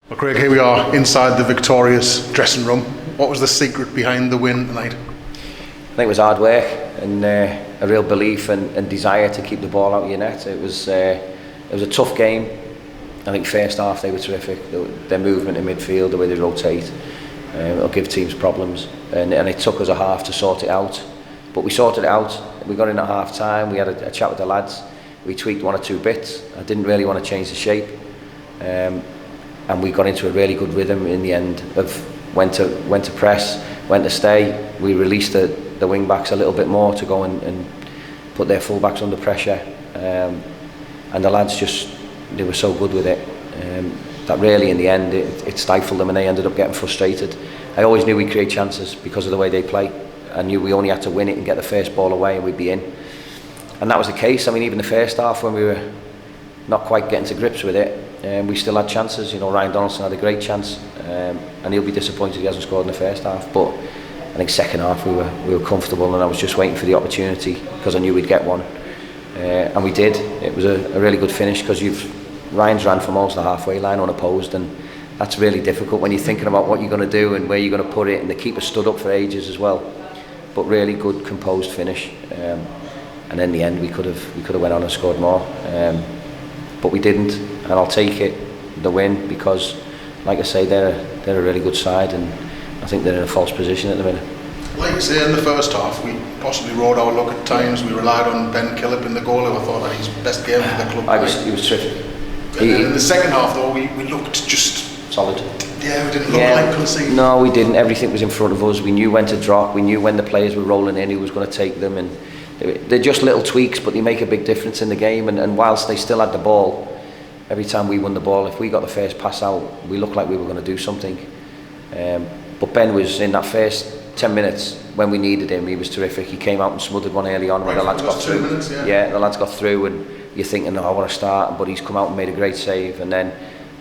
Well, Craig, here we are inside the victorious dressing room. What was the secret behind the win tonight? I think it was hard work and a real belief and desire to keep the ball out of your net. It was a tough game. I think first half they were terrific. Their movement in midfield, the way they rotate, it'll give teams problems. And it took us a half to sort it out. But we sorted it out. We got in at half time. We had a chat with the lads. We tweaked one or two bits. I didn't really want to change the shape. And we got into a really good rhythm in the end of when to press, when to stay. We released the wing backs a little bit more to go and put their full backs under pressure. And the lads they were so good with it that really in the end it stifled them and they ended up getting frustrated. I always knew we'd create chances because of the way they play. I knew we only had to win it and get the first ball away and we'd be in. And that was the case. I mean, even the first half when we were not quite getting to grips with it, we still had chances. You know, Ryan Donaldson had a great chance, and he'll be disappointed he hasn't scored in the first half. But I think second half we were comfortable, and I was just waiting for the opportunity because I knew we'd get one, and we did. It was a really good finish because Ryan's ran from almost the halfway line unopposed, and that's really difficult when you're thinking about what you're going to do and where you're going to put it. And the keeper stood up for ages as well, but really good composed finish. And in the end we could have went on and scored more. But we didn't, and I'll take it, the win, because like I say, they're a really good side, and I think they're in a false position at the minute. Like you say, in the first half we possibly rode our luck at times. We relied on Ben Killip in the goal, who I thought had his best game for the club. He was terrific. And then in the second half though we looked just solid. Yeah, we didn't look like conceding. No, we didn't. Everything was in front of us. We knew when to drop, we knew when the players were rolling in who was going to take them, and they're just little tweaks, but they make a big difference in the game. And whilst they still had the ball, every time we won the ball, if we got the first pass out, we looked like we were going to do something. But Ben was in that first 10 minutes when we needed him. He was terrific. He came out and smothered one early on when the lads got through. 2 minutes, the lads got through, and you're thinking, I want to start, but he's come out and made a great save. And then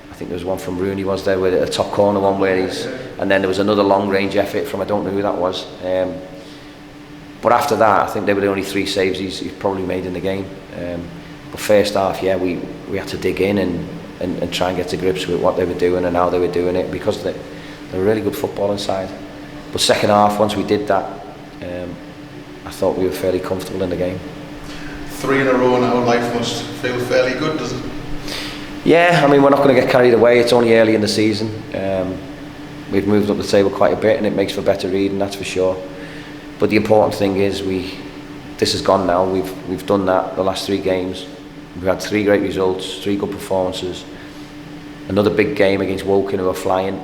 I think there was one from Rooney, was there, with a top corner one where and then there was another long range effort from I don't know who that was. But after that, I think they were the only 3 saves he's probably made in the game. But first half, we had to dig in and try and get to grips with what they were doing and how they were doing it, because they're a really good footballing side. But second half, once we did that, I thought we were fairly comfortable in the game. 3 in a row now, life must feel fairly good, does it? Yeah, I mean, we're not going to get carried away. It's only early in the season. We've moved up the table quite a bit, and it makes for better reading, that's for sure. But the important thing is this has gone now. We've done that the last 3 games. We've had 3 great results, 3 good performances. Another big game against Woking, who are flying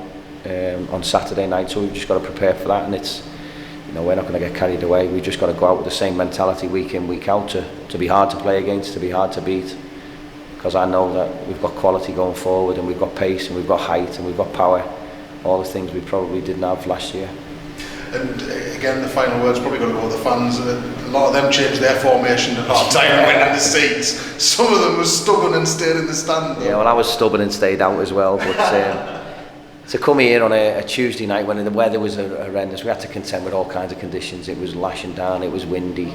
on Saturday night. So we've just got to prepare for that. And we're not going to get carried away. We've just got to go out with the same mentality week in, week out to be hard to play against, to be hard to beat. Because I know that we've got quality going forward, and we've got pace, and we've got height, and we've got power. All the things we probably didn't have last year. And again, the final word's probably going to go to the fans. A lot of them changed their formation at half time and went in the seats. Some of them were stubborn and stayed in the stand. Yeah, well, I was stubborn and stayed out as well. But to come here on a Tuesday night when the weather was horrendous, we had to contend with all kinds of conditions. It was lashing down, it was windy,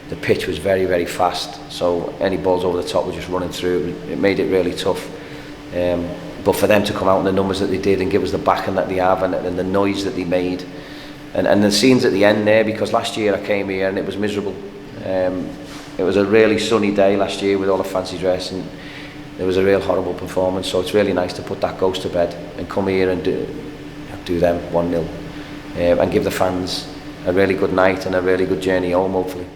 the pitch was very, very fast. So any balls over the top were just running through. It made it really tough. But for them to come out in the numbers that they did and give us the backing that they have and the noise that they made. And the scenes at the end there, because last year I came here and it was miserable. It was a really sunny day last year with all the fancy dress, and it was a real horrible performance. So it's really nice to put that ghost to bed and come here and do them 1-0 and give the fans a really good night and a really good journey home, hopefully.